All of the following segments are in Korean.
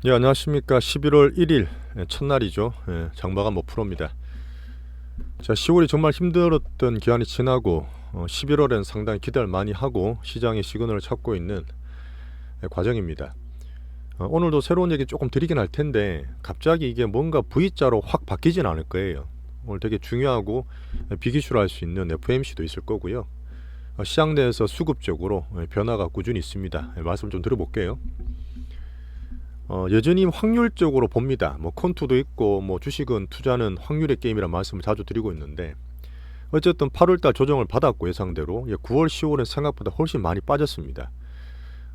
예, 안녕하십니까. 11월 1일 첫날이죠. 장마감 5%입니다. 자, 10월이 정말 힘들었던 기간이 지나고 11월엔 상당히 기대를 많이 하고 시장의 시그널을 찾고 있는 과정입니다. 오늘도 새로운 얘기 조금 드리긴 할 텐데 갑자기 이게 뭔가 V자로 확 바뀌진 않을 거예요. 오늘 되게 중요하고 비기슈로 할 수 있는 FOMC도 있을 거고요. 시장 내에서 수급적으로 변화가 꾸준히 있습니다. 말씀 좀 드려볼게요. 여전히 확률적으로 봅니다. 뭐 콘투도 있고 뭐 주식은 투자는 확률의 게임이라는 말씀을 자주 드리고 있는데 어쨌든 8월달 조정을 받았고 예상대로 9월 10월은 생각보다 훨씬 많이 빠졌습니다.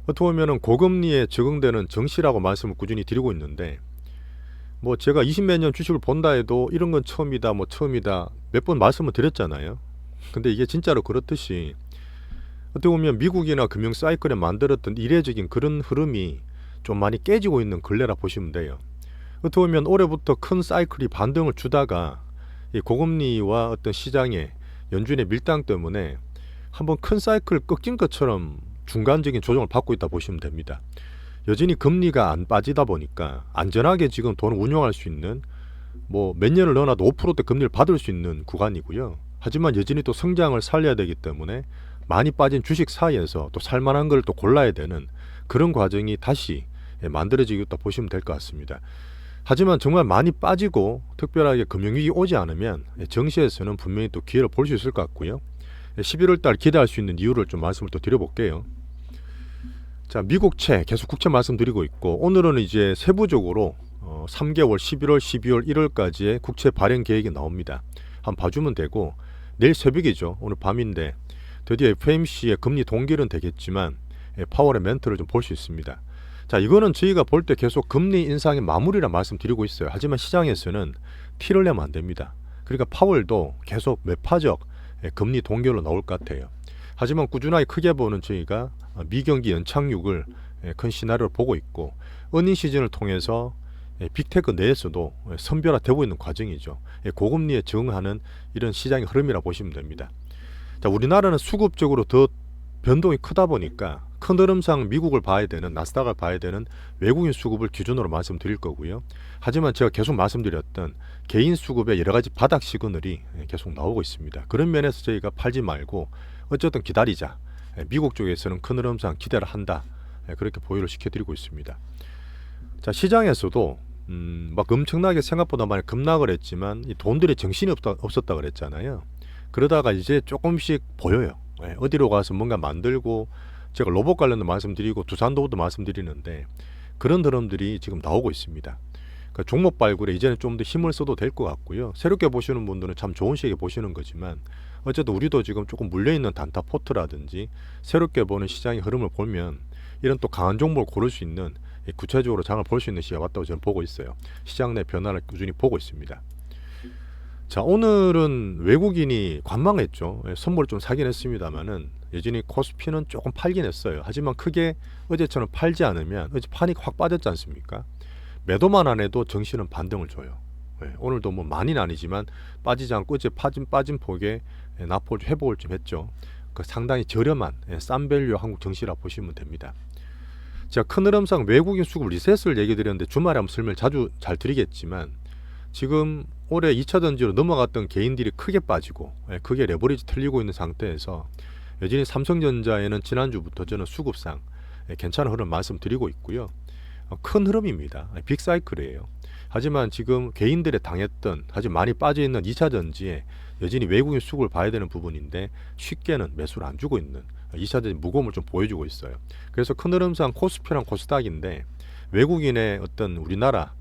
어떻게 보면 고금리에 적응되는 정시라고 말씀을 꾸준히 드리고 있는데 뭐 제가 20몇 년 주식을 본다 해도 이런 건 처음이다 뭐 처음이다 몇 번 말씀을 드렸잖아요. 근데 이게 진짜로 그렇듯이 어떻게 보면 미국이나 금융 사이클에 만들었던 이례적인 그런 흐름이 좀 많이 깨지고 있는 근래라 보시면 돼요. 어떻게 보면 올해부터 큰 사이클이 반등을 주다가 이 고금리와 어떤 시장의 연준의 밀당 때문에 한번 큰 사이클 꺾인 것처럼 중간적인 조정을 받고 있다 보시면 됩니다. 여전히 금리가 안 빠지다 보니까 안전하게 지금 돈을 운용할 수 있는 뭐 몇 년을 넣어놔도 5%대 금리를 받을 수 있는 구간이고요. 하지만 여전히 또 성장을 살려야 되기 때문에 많이 빠진 주식 사이에서 또 살만한 걸 또 골라야 되는 그런 과정이 다시 만들어지겠다 보시면 될 것 같습니다. 하지만 정말 많이 빠지고 특별하게 금융위기 오지 않으면 정시에서는 분명히 또 기회를 볼 수 있을 것 같고요. 11월 달 기대할 수 있는 이유를 좀 말씀을 또 드려볼게요. 자, 미국채 계속 국채 말씀드리고 있고 오늘은 이제 세부적으로 3개월 11월, 12월, 1월까지의 국채 발행 계획이 나옵니다. 한번 봐주면 되고 내일 새벽이죠. 오늘 밤인데 드디어 FOMC의 금리 동결은 되겠지만 파월의 멘트를 좀 볼 수 있습니다. 자, 이거는 저희가 볼 때 계속 금리 인상의 마무리라 말씀드리고 있어요. 하지만 시장에서는 티를 내면 안 됩니다. 그러니까 파월도 계속 매파적 금리 동결로 나올 것 같아요. 하지만 꾸준하게 크게 보는 저희가 미경기 연착륙을 큰 시나리오를 보고 있고 어닝 시즌을 통해서 빅테크 내에서도 선별화되고 있는 과정이죠. 고금리에 적응하는 이런 시장의 흐름이라 보시면 됩니다. 자, 우리나라는 수급적으로 더 변동이 크다 보니까 큰 흐름상 미국을 봐야 되는 나스닥을 봐야 되는 외국인 수급을 기준으로 말씀드릴 거고요. 하지만 제가 계속 말씀드렸던 개인 수급의 여러 가지 바닥 시그널이 계속 나오고 있습니다. 그런 면에서 저희가 팔지 말고 어쨌든 기다리자. 미국 쪽에서는 큰 흐름상 기대를 한다. 그렇게 보유를 시켜드리고 있습니다. 자, 시장에서도 막 엄청나게 생각보다 많이 급락을 했지만 이 돈들이 정신이 없었다 그랬잖아요. 그러다가 이제 조금씩 보여요. 어디로 가서 뭔가 만들고 제가 로봇 관련도 말씀드리고 두산도도 말씀드리는데 그런 흐름들이 지금 나오고 있습니다. 그러니까 종목 발굴에 이제는 좀 더 힘을 써도 될 것 같고요. 새롭게 보시는 분들은 참 좋은 시기에 보시는 거지만 어쨌든 우리도 지금 조금 물려있는 단타 포트라든지 새롭게 보는 시장의 흐름을 보면 이런 또 강한 종목을 고를 수 있는 구체적으로 장을 볼 수 있는 시기가 왔다고 저는 보고 있어요. 시장 내 변화를 꾸준히 보고 있습니다. 자, 오늘은 외국인이 관망했죠. 선물을 좀 사긴 했습니다만은 여전히 코스피는 조금 팔긴 했어요. 하지만 크게 어제처럼 팔지 않으면 어제 판이 확 빠졌지 않습니까? 매도만 안 해도 정시는 반등을 줘요. 오늘도 뭐 많이는 아니지만 빠지지 않고 어제 빠진 폭에 납포를 회복을 좀 했죠. 그 상당히 저렴한 싼 밸류 한국 정시라 보시면 됩니다. 제가 큰 흐름상 외국인 수급 리셋을 얘기 드렸는데 주말에 한번 설명 자주 잘 드리겠지만 지금 올해 2차 전지로 넘어갔던 개인들이 크게 빠지고 크게 레버리지 틀리고 있는 상태에서 여전히 삼성전자에는 지난주부터 저는 수급상 괜찮은 흐름 말씀드리고 있고요. 큰 흐름입니다. 빅사이클이에요. 하지만 지금 개인들의 당했던 아주 많이 빠져있는 2차 전지에 여전히 외국인 수급을 봐야 되는 부분인데 쉽게는 매수를 안 주고 있는 2차 전지 무거움을 좀 보여주고 있어요. 그래서 큰 흐름상 코스피랑 코스닥인데 외국인의 어떤 우리나라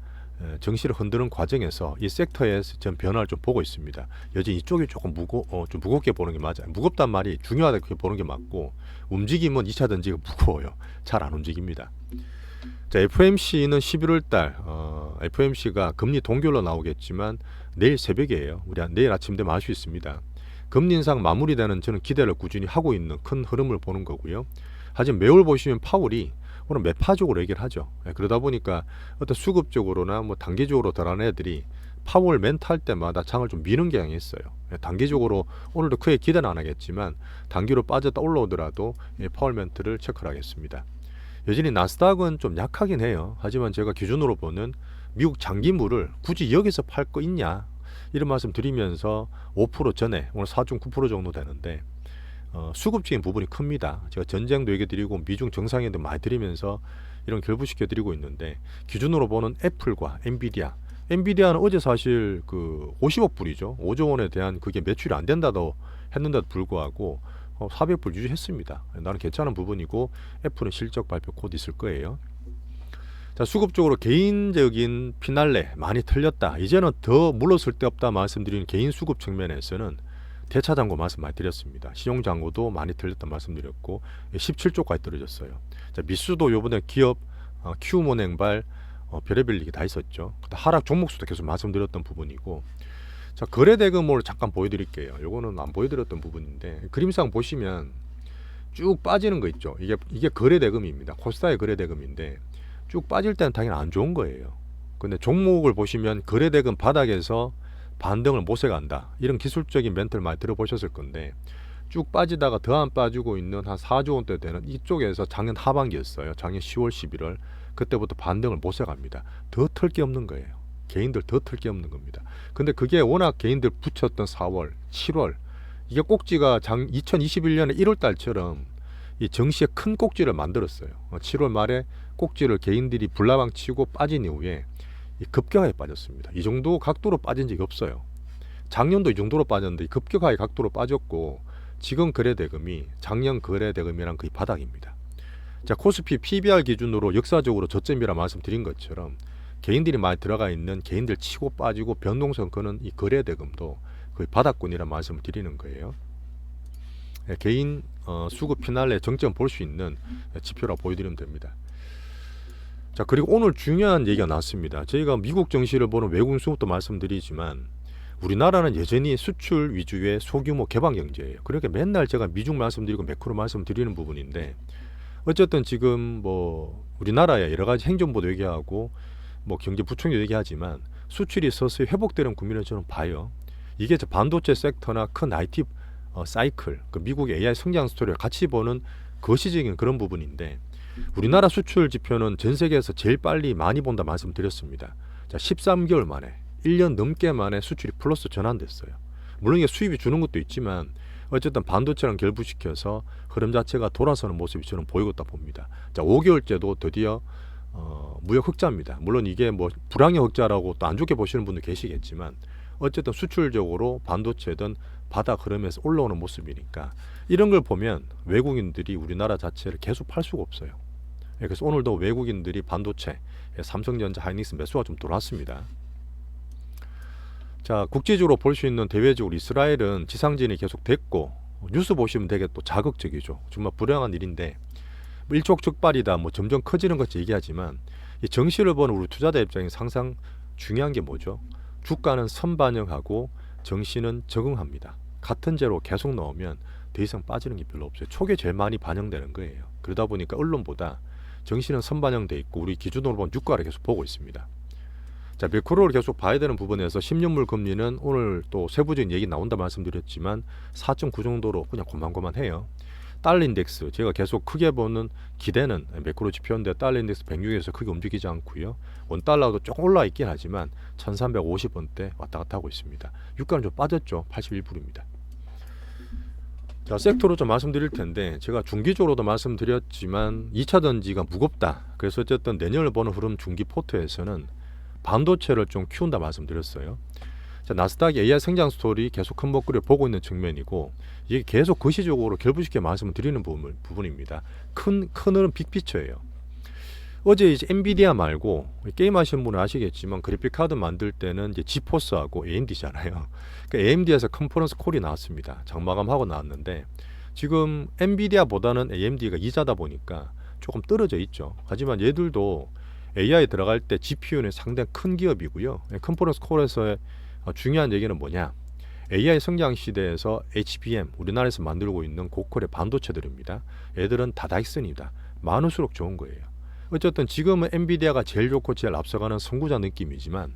정시를 흔드는 과정에서 이 섹터에서 전 변화를 좀 보고 있습니다. 여전히 이쪽이 조금 좀 무겁게 보는 게 맞아요. 무겁단 말이 중요하게 보는 게 맞고 움직임은 2차 전지가 무거워요. 잘 안 움직입니다. 자, FOMC는 11월 달 FOMC가 금리 동결로 나오겠지만 내일 새벽이에요. 우리 내일 아침 되면 알 수 있습니다. 금리 인상 마무리되는 저는 기대를 꾸준히 하고 있는 큰 흐름을 보는 거고요. 하지만 매월 보시면 파월이 오늘 매파적으로 얘기를 하죠. 그러다 보니까 어떤 수급적으로나 뭐 단기적으로 들어간 애들이 파월 멘트 할 때마다 장을 좀 미는 경향이 있어요. 단기적으로 오늘도 크게 기대는 안 하겠지만 단기로 빠졌다 올라오더라도 파월 멘트를 체크를 하겠습니다. 여전히 나스닥은 좀 약하긴 해요. 하지만 제가 기준으로 보는 미국 장기물을 굳이 여기서 팔 거 있냐 이런 말씀 드리면서 5% 전에 오늘 4.9% 정도 되는데 수급적인 부분이 큽니다. 제가 전쟁도 얘기 드리고 미중 정상회담도 많이 드리면서 이런 결부시켜 드리고 있는데 기준으로 보는 애플과 엔비디아는 어제 사실 그 50억 불이죠. 5조 원에 대한 그게 매출이 안 된다도 했는데도 불구하고 400불 유지했습니다. 나는 괜찮은 부분이고 애플은 실적 발표 곧 있을 거예요. 자, 수급적으로 개인적인 피날레 많이 틀렸다. 이제는 더 물러설 데 없다 말씀드리는 개인 수급 측면에서는 대차장고 말씀 많이 드렸습니다. 신용장고도 많이 틀렸다 말씀드렸고 17조까지 떨어졌어요. 자, 미수도 요번에 기업 키움은행발 별의별 얘기 다 있었죠. 하락 종목수도 계속 말씀드렸던 부분이고 자, 거래대금을 잠깐 보여드릴게요. 요거는 안 보여드렸던 부분인데 그림상 보시면 쭉 빠지는 거 있죠. 이게 거래대금입니다. 코스닥의 거래대금인데 쭉 빠질 때는 당연히 안 좋은 거예요. 근데 종목을 보시면 거래대금 바닥에서 반등을 못해 간다. 이런 기술적인 멘트를 많이 들어보셨을 건데 쭉 빠지다가 더 안 빠지고 있는 한 4조 원대 되는 이쪽에서 작년 하반기였어요. 작년 10월, 11월 그때부터 반등을 못해 갑니다. 더 털 게 없는 거예요. 개인들 더 털 게 없는 겁니다. 근데 그게 워낙 개인들 붙였던 4월, 7월 이게 꼭지가 2021년에 1월 달처럼 이 정시에 큰 꼭지를 만들었어요. 7월 말에 꼭지를 개인들이 불나방 치고 빠진 이후에 급격하게 빠졌습니다. 이 정도 각도로 빠진 적이 없어요. 작년도 이 정도로 빠졌는데 급격하게 각도로 빠졌고 지금 거래대금이 작년 거래대금이랑 거의 바닥입니다. 자, 코스피 PBR 기준으로 역사적으로 저점이라 말씀드린 것처럼 개인들이 많이 들어가 있는 개인들 치고 빠지고 변동성 끄는 이 거래대금도 거의 바닥권이라 말씀을 드리는 거예요. 개인 수급 피날레 정점 볼 수 있는 지표라 보여드리면 됩니다. 자, 그리고 오늘 중요한 얘기가 나왔습니다. 저희가 미국 정시를 보는 외국인 수급도 말씀드리지만 우리나라는 여전히 수출 위주의 소규모 개방 경제예요. 그러니까 맨날 제가 미중 말씀드리고 매크로 말씀드리는 부분인데 어쨌든 지금 뭐 우리나라에 여러 가지 행정부도 얘기하고 뭐 경제부총리도 얘기하지만 수출이 서서히 회복되는 국면을 저는 봐요. 이게 저 반도체 섹터나 큰 IT 사이클, 그 미국의 AI 성장 스토리를 같이 보는 거시적인 그런 부분인데 우리나라 수출 지표는 전 세계에서 제일 빨리 많이 본다 말씀드렸습니다. 자, 13개월 만에 1년 넘게 만에 수출이 플러스 전환됐어요. 물론 이게 수입이 주는 것도 있지만 어쨌든 반도체랑 결부시켜서 흐름 자체가 돌아서는 모습이 저는 보이고 있다 봅니다. 자, 5개월째도 드디어 무역 흑자입니다. 물론 이게 뭐 불황의 흑자라고 또 안 좋게 보시는 분도 계시겠지만 어쨌든 수출적으로 반도체든 바닥 흐름에서 올라오는 모습이니까 이런 걸 보면 외국인들이 우리나라 자체를 계속 팔 수가 없어요. 그래서 오늘도 외국인들이 반도체, 삼성전자, 하이닉스 매수가 좀 들어왔습니다. 자, 국제적으로 볼 수 있는 대외적으로 이스라엘은 지상진이 계속 됐고 뉴스 보시면 되게 또 자극적이죠. 정말 불행한 일인데 일촉즉발이다, 뭐 점점 커지는 것처럼 얘기하지만 이 정시를 보는 우리 투자자 입장에서 항상 중요한 게 뭐죠? 주가는 선반영하고 정시는 적응합니다. 같은 재로 계속 나오면 더 이상 빠지는 게 별로 없어요. 초기에 제일 많이 반영되는 거예요. 그러다 보니까 언론보다 정시는 선반영돼 있고 우리 기준으로 보면 유가를 계속 보고 있습니다. 자, 매크로를 계속 봐야 되는 부분에서 10년물 금리는 오늘 또 세부적인 얘기 나온다 말씀드렸지만 4.9 정도로 그냥 고만고만해요. 달러 인덱스 제가 계속 크게 보는 기대는 매크로 지표인데 달러 인덱스 106에서 크게 움직이지 않고요. 원달러도 조금 올라 있긴 하지만 1350원대 왔다 갔다 하고 있습니다. 유가는 좀 빠졌죠. 81불입니다. 자, 섹터로 좀 말씀드릴 텐데 제가 중기적으로도 말씀드렸지만 2차 전지가 무겁다. 그래서 어쨌든 내년을 보는 흐름 중기 포트에서는 반도체를 좀 키운다 말씀드렸어요. 자, 나스닥이 AI 성장 스토리 계속 큰 먹거리를 보고 있는 측면이고 이게 계속 거시적으로 결부시켜 말씀을 드리는 부분입니다. 큰 흐름 빅피처예요. 어제 이제 엔비디아 말고 게임 하시는 분은 아시겠지만 그래픽 카드 만들 때는 이제 지포스하고 AMD잖아요. 그러니까 AMD에서 컨퍼런스 콜이 나왔습니다. 장마감하고 나왔는데 지금 엔비디아보다는 AMD가 이자다 보니까 조금 떨어져 있죠. 하지만 얘들도 AI 들어갈 때 GPU는 상당히 큰 기업이고요. 컨퍼런스 콜에서의 중요한 얘기는 뭐냐? AI 성장 시대에서 HBM 우리나라에서 만들고 있는 고퀄의 반도체들입니다. 애들은 다다익선이다. 많을수록 좋은 거예요. 어쨌든 지금은 엔비디아가 제일 좋고 제일 앞서가는 선구자 느낌이지만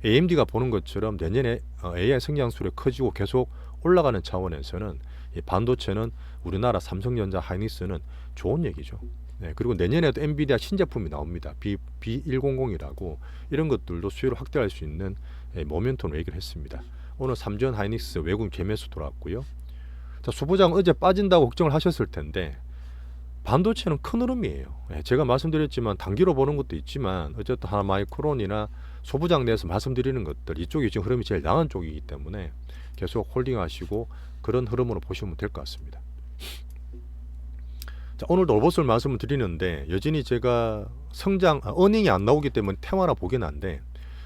AMD가 보는 것처럼 내년에 AI 성장 수율이 커지고 계속 올라가는 차원에서는 이 반도체는 우리나라 삼성전자, 하이닉스는 좋은 얘기죠. 네, 그리고 내년에도 엔비디아 신제품이 나옵니다. B100이라고 이런 것들도 수요를 확대할 수 있는 모멘텀을 얘기를 했습니다. 오늘 삼전 하이닉스 외국인 개매수 돌아왔고요. 자, 소부장 어제 빠진다고 걱정을 하셨을 텐데 반도체는 큰 흐름이에요. 제가 말씀드렸지만 단기로 보는 것도 있지만 어쨌든 하나마이크론이나 소부장 내에서 말씀드리는 것들 이쪽이 지금 흐름이 제일 나은 쪽이기 때문에 계속 홀딩하시고 그런 흐름으로 보시면 될 것 같습니다. 자, 오늘도 로봇을 말씀을 드리는데 여전히 제가 어닝이 안 나오기 때문에 테마라 보긴 한데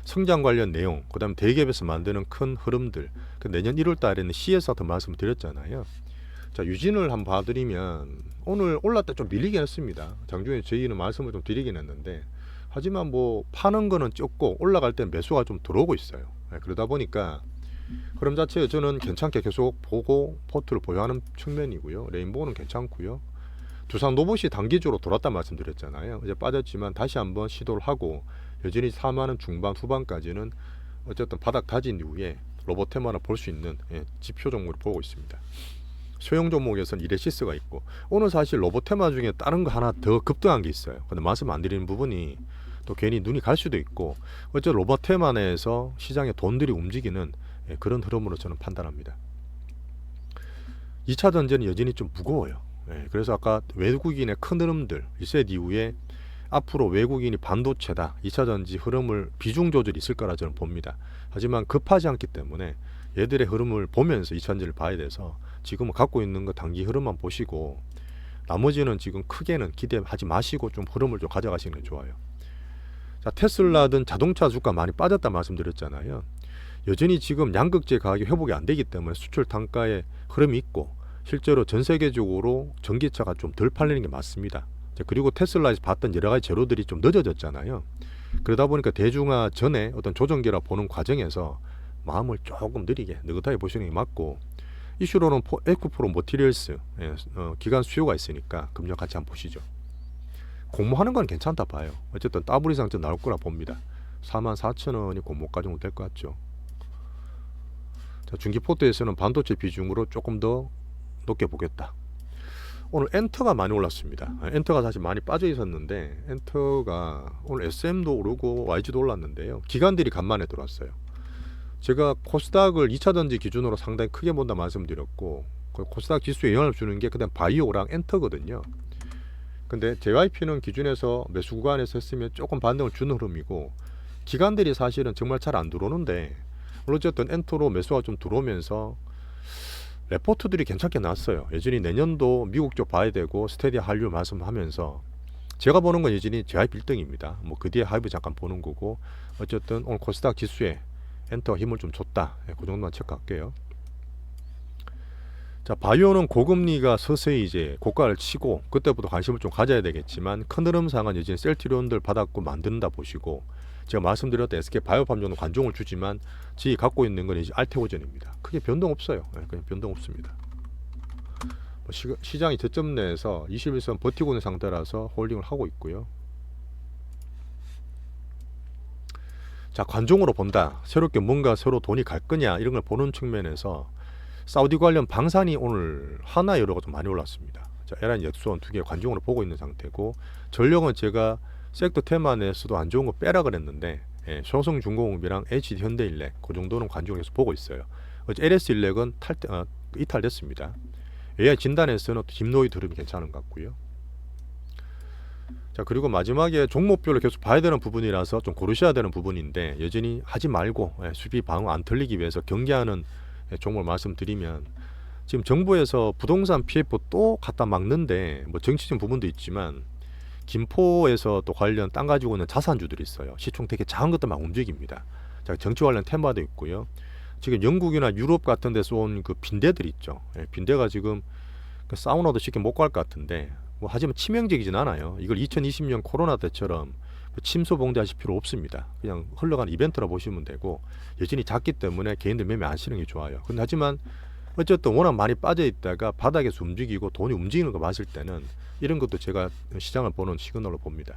성장 관련 내용, 그 다음에 대기업에서 만드는 큰 흐름들, 내년 1월 달에는 CS한테 말씀을 드렸잖아요. 자, 유진을 한번 봐드리면 오늘 올랐다 좀 밀리긴 했습니다. 장중에 저희는 말씀을 좀 드리긴 했는데 하지만 뭐 파는 거는 적고 올라갈 때는 매수가 좀 들어오고 있어요. 그러다 보니까 흐름 자체 저는 괜찮게 계속 보고 포트를 보유하는 측면이고요. 레인보우는 괜찮고요. 두산 로봇이 단기적으로 돌았다 말씀드렸잖아요. 이제 빠졌지만 다시 한번 시도를 하고 여전히 4만원 중반 후반까지는 어쨌든 바닥 다진 이후에 로봇 테마를 볼 수 있는 지표 종목을 보고 있습니다. 소형 종목에서는 이레시스가 있고 오늘 사실 로봇 테마 중에 다른 거 하나 더 급등한 게 있어요. 근데 말씀 안 드리는 부분이 또 괜히 눈이 갈 수도 있고 어쨌든 로봇 테마 내에서 시장의 돈들이 움직이는 그런 흐름으로 저는 판단합니다. 2차 전지는 여전히 좀 무거워요. 그래서 아까 외국인의 큰 흐름들 리셋 이후에 앞으로 외국인이 반도체다 2차 전지 흐름을 비중 조절이 있을 거라 저는 봅니다. 하지만 급하지 않기 때문에 얘들의 흐름을 보면서 2차 전지를 봐야 돼서 지금은 갖고 있는 거 단기 흐름만 보시고 나머지는 지금 크게는 기대하지 마시고 좀 흐름을 좀 가져가시는 게 좋아요. 자, 테슬라든 자동차 주가 많이 빠졌다 말씀드렸잖아요. 여전히 지금 양극재 가격이 회복이 안 되기 때문에 수출 단가에 흐름이 있고 실제로 전 세계적으로 전기차가 좀 덜 팔리는 게 맞습니다. 그리고 테슬라에서 봤던 여러 가지 재료들이 좀 늦어졌잖아요. 그러다 보니까 대중화 전에 어떤 조정기라 보는 과정에서 마음을 조금 느긋하게 보시는 게 맞고 이슈로는 에코프로 머티리얼스 기간 수요가 있으니까 금년 같이 한번 보시죠. 공모하는 건 괜찮다 봐요. 어쨌든 더블 이상 좀 나올 거라 봅니다. 44,000원이 공모가 정도 될 것 같죠. 자, 중기포트에서는 반도체 비중으로 조금 더 높게 보겠다. 오늘 엔터가 많이 올랐습니다. 엔터가 사실 많이 빠져 있었는데 엔터가 오늘 SM도 오르고 YG도 올랐는데요. 기관들이 간만에 들어왔어요. 제가 코스닥을 2차 전지 기준으로 상당히 크게 본다 말씀드렸고 그 코스닥 지수에 영향을 주는 게 그다음 바이오랑 엔터거든요. 근데 JYP는 기준에서 매수 구간에서 했으면 조금 반등을 주는 흐름이고 기관들이 사실은 정말 잘 안 들어오는데 어쨌든 엔터로 매수가 좀 들어오면서 레포트들이 괜찮게 나왔어요. 여전히 내년도 미국 쪽 봐야 되고 스테디 한류 말씀하면서 제가 보는 건 여전히 JYP 1등입니다. 뭐 그 뒤에 하이브 잠깐 보는 거고 어쨌든 오늘 코스닥 지수에 엔터가 힘을 좀 줬다. 그 정도만 체크할게요. 자, 바이오는 고금리가 서서히 이제 고가를 치고 그때부터 관심을 좀 가져야 되겠지만 큰 흐름상은 여전히 셀트리온들 받았고 만든다 보시고 제가 말씀드렸던 SK 바이오팜 정도 관종을 주지만 지금 갖고 있는 건 이제 알테오젠입니다. 크게 변동 없어요. 그냥 변동 없습니다. 시장이 저점 내에서 21선 버티고 있는 상태라서 홀딩을 하고 있고요. 자, 관종으로 본다. 새롭게 뭔가 새로 돈이 갈 거냐 이런 걸 보는 측면에서 사우디 관련 방산이 오늘 하나 여러가 좀 많이 올랐습니다. 자, 에란 엑소원 두 개 관종으로 보고 있는 상태고 전력은 제가 섹터 테마 내에서도 안 좋은 거 빼라 그랬는데 효성중공업이랑 HD 현대일렉 그 정도는 관종에서 보고 있어요. 어제 LS일렉은 이탈됐습니다. AI 진단에서는 딥노이드 흐름이 괜찮은 것 같고요. 자, 그리고 마지막에 종목별로 계속 봐야 되는 부분이라서 좀 고르셔야 되는 부분인데 여전히 하지 말고 수비 방어 안 틀리기 위해서 경계하는 종목을 말씀드리면 지금 정부에서 부동산 PF 또 갖다 막는데 뭐 정치적인 부분도 있지만 김포에서 또 관련 땅 가지고 있는 자산주들이 있어요. 시총 되게 작은 것도 막 움직입니다. 자, 정치 관련 테마도 있고요. 지금 영국이나 유럽 같은 데서 온 그 빈대들 있죠. 빈대가 지금 그 사우나도 쉽게 못 갈 것 같은데 뭐 하지만 치명적이진 않아요. 이걸 2020년 코로나 때처럼 침소 봉대하실 필요 없습니다. 그냥 흘러가는 이벤트라 보시면 되고 여전히 작기 때문에 개인들 매매 안 하시는 게 좋아요. 근데 하지만 어쨌든 워낙 많이 빠져 있다가 바닥에서 움직이고 돈이 움직이는 거 봤을 때는 이런 것도 제가 시장을 보는 시그널로 봅니다.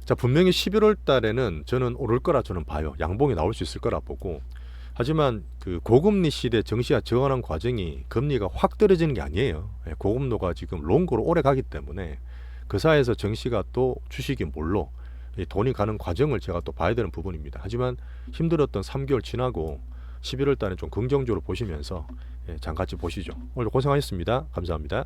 자, 분명히 11월 달에는 저는 오를 거라 저는 봐요. 양봉이 나올 수 있을 거라 보고 하지만 그 고금리 시대 증시가 저하는 과정이 금리가 확 떨어지는 게 아니에요. 고금리가 지금 롱고로 오래 가기 때문에 그 사이에서 증시가 또 주식이 몰로 돈이 가는 과정을 제가 또 봐야 되는 부분입니다. 하지만 힘들었던 3개월 지나고 11월 달에 좀 긍정적으로 보시면서 장 같이 보시죠. 오늘 고생하셨습니다. 감사합니다.